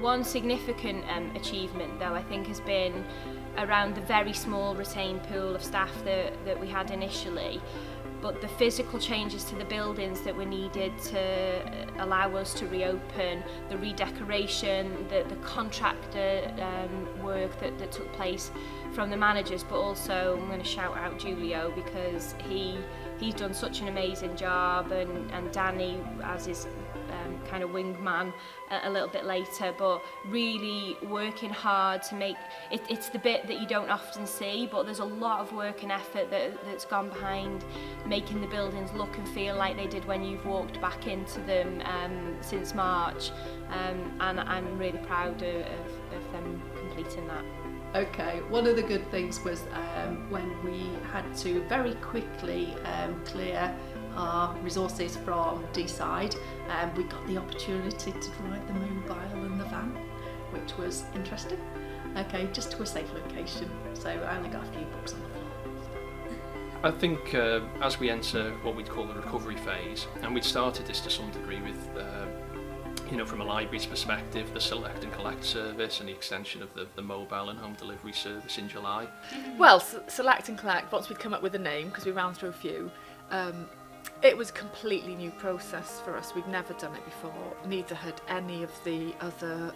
One significant achievement, though, I think has been around the very small retained pool of staff that we had initially, but the physical changes to the buildings that were needed to allow us to reopen, the redecoration, the contractor work that took place from the managers, but also I'm going to shout out Julio because he's done such an amazing job, and Danny as his kind of wingman a little bit later, but really working hard to make it's the bit that you don't often see, but there's a lot of work and effort that's gone behind making the buildings look and feel like they did when you've walked back into them since March, and I'm really proud of them completing that. Okay, one of the good things was when we had to very quickly clear our resources from D-side, we got the opportunity to drive the mobile and the van, which was interesting. Okay, just to a safe location, so I only got a few books on the floor. I think as we enter what we'd call the recovery phase, and we'd started this to some degree with from a library's perspective, the select and collect service and the extension of the mobile and home delivery service in July. Well, select and collect, once we'd come up with a name, because we ran through a few, it was a completely new process for us. We'd never done it before, neither had any of the other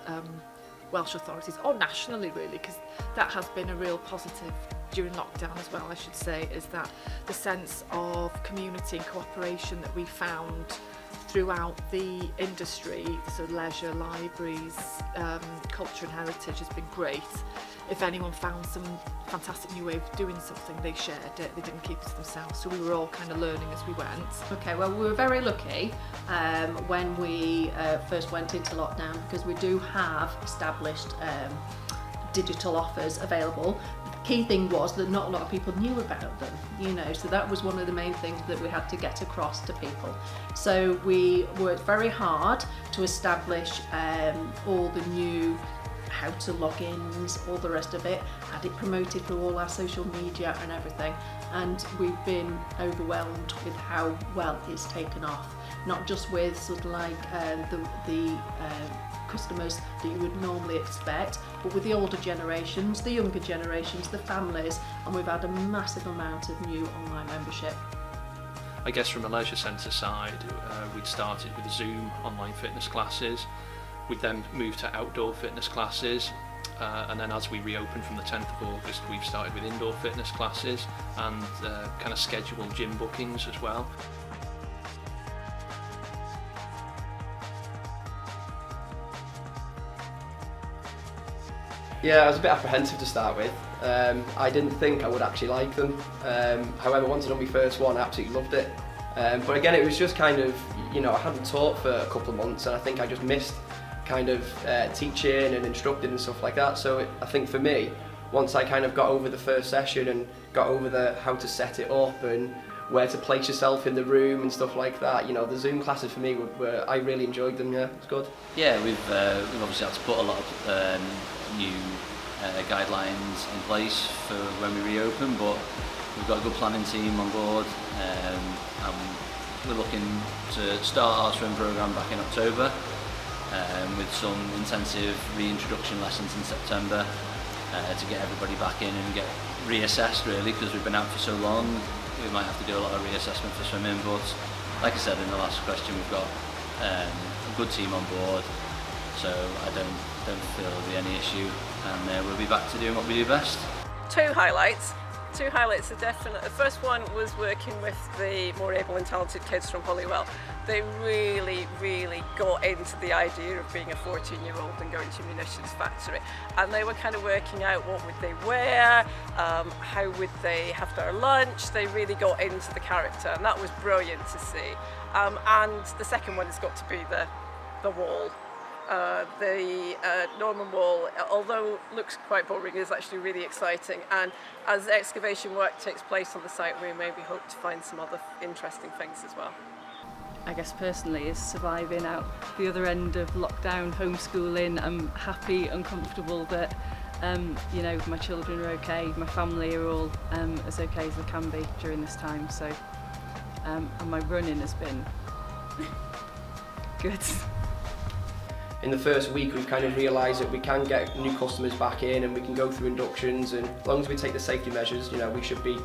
Welsh authorities, or nationally really, because that has been a real positive during lockdown as well, I should say, is that the sense of community and cooperation that we found throughout the industry, so leisure, libraries, culture and heritage has been great. If anyone found some fantastic new way of doing something, they shared it, they didn't keep it to themselves, so we were all kind of learning as we went. Okay, well we were very lucky when we first went into lockdown, because we do have established digital offers available. Key thing was that not a lot of people knew about them, so that was one of the main things that we had to get across to people. So we worked very hard to establish all the new how to logins, all the rest of it, had it promoted through all our social media and everything, and we've been overwhelmed with how well it's taken off, not just with sort of like the customers that you would normally expect, but with the older generations, the younger generations, the families, and we've had a massive amount of new online membership. I guess from a leisure centre side, we'd started with Zoom online fitness classes. We'd then moved to outdoor fitness classes, and then as we reopened from the 10th of August, we've started with indoor fitness classes and kind of scheduled gym bookings as well. Yeah, I was a bit apprehensive to start with. I didn't think I would actually like them. However, once I'd done my first one, I absolutely loved it. But again, it was just kind of, I hadn't taught for a couple of months, and I think I just missed kind of teaching and instructing and stuff like that. So I think for me, once I kind of got over the first session and got over the how to set it up and where to place yourself in the room and stuff like that, the Zoom classes for me were I really enjoyed them. Yeah, it's good. Yeah, we've obviously had to put a lot of new guidelines in place for when we reopen, but we've got a good planning team on board, and we're looking to start our swim programme back in October, with some intensive reintroduction lessons in September, to get everybody back in and get reassessed really, because we've been out for so long. We might have to do a lot of reassessment for swimming, but like I said in the last question, we've got a good team on board, so I don't feel there'll be any issue, and we'll be back to doing what we do best. Two highlights are definite. The first one was working with the more able and talented kids from Holywell. They really got into the idea of being a 14-year-old and going to a munitions factory, and they were kind of working out what would they wear, how would they have their lunch. They really got into the character, and that was brilliant to see. And the second one has got to be the wall. The Norman Wall, although looks quite boring, is actually really exciting, and as excavation work takes place on the site, we maybe hope to find some other interesting things as well. I guess personally is surviving out the other end of lockdown, homeschooling. I'm happy and comfortable that my children are okay, my family are all as okay as they can be during this time, so and my running has been good. in the first week we've kind of realised that we can get new customers back in and we can go through inductions, and as long as we take the safety measures, you know, we should be,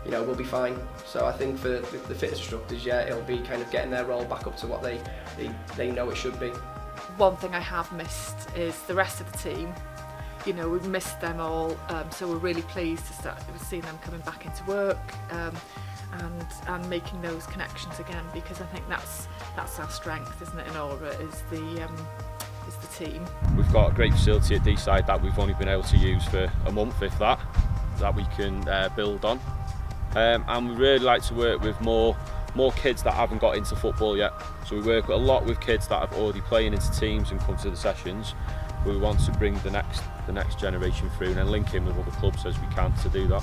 you know, we'll be fine. So I think for the fitness instructors, yeah, it'll be kind of getting their role back up to what they know it should be. One thing I have missed is the rest of the team. You know, we've missed them all, so we're really pleased to start seeing them coming back into work and making those connections again, because I think that's our strength, isn't it, in Aura, is the team. We've got a great facility at D-side that we've only been able to use for a month, if that we can build on. And we really like to work with more kids that haven't got into football yet. So we work a lot with kids that have already playing into teams and come to the sessions. We want to bring the next generation through and then link in with other clubs as we can to do that.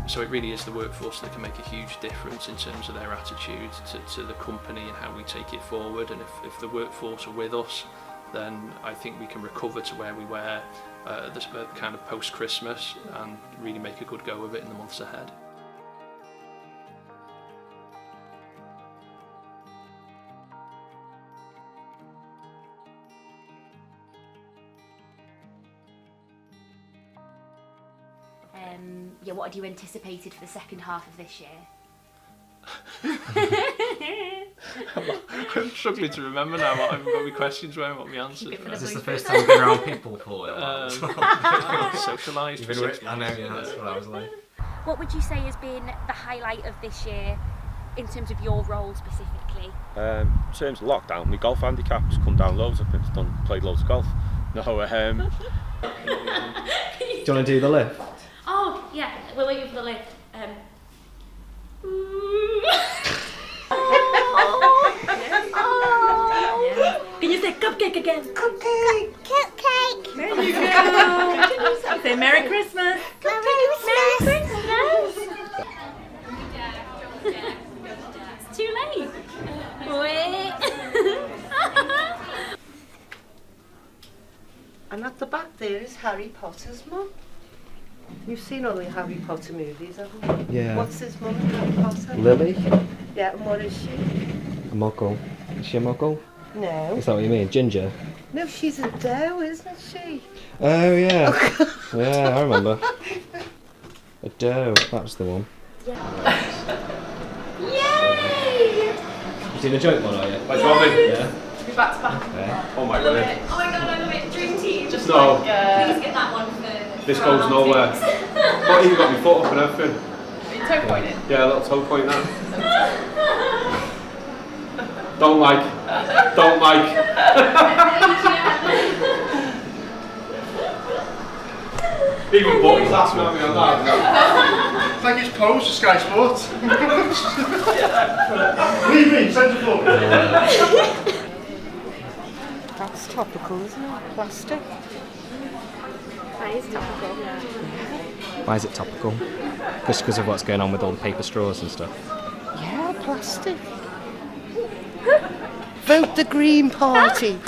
So it really is the workforce that can make a huge difference in terms of their attitude to the company and how we take it forward. And if the workforce are with us, then I think we can recover to where we were this kind of post-Christmas and really make a good go of it in the months ahead. Yeah, what had you anticipated for the second half of this year? I'm struggling to remember now what my questions were and what my answers were. Is this the first time you've been around people for it? Socialised. I know, yeah, that's what I was like. What would you say has been the highlight of this year in terms of your role specifically? In terms of lockdown, my golf handicap's come down loads. I've played loads of golf. No, do you want to do the lift? Oh, yeah, we're waiting for the lift. Can you say cupcake again? Cupcake! Cupcake! There you go! Say Merry Christmas! Merry Christmas! It's too late. Wait. And at the back there is Harry Potter's mum. You've seen all the Harry Potter movies, haven't you? Yeah. What's his mum, Harry Potter? Lily? Yeah, and what is she? A muggle. Is she a muggle? No. Is that what you mean? Ginger? No, she's a doe, isn't she? Oh, yeah. Yeah, I remember. A doe, that's the one. Yay! You seen a joke one, are you? Like Robin? Yeah. Be back to back. Okay. Oh my god. Oh my god, I love it. Dream team. Just no. Please get that one for. This goes nowhere. But even got my foot up and everything. Are you toe pointing? Yeah, a little toe point now. Don't like. Even Button's asked me on that. It's like his pose for Sky Sports. Leave me, centre forward. That's topical, isn't it? Plastic. That is topical. Why is it topical? Just because of what's going on with all the paper straws and stuff? Yeah, plastic. Vote the Green Party.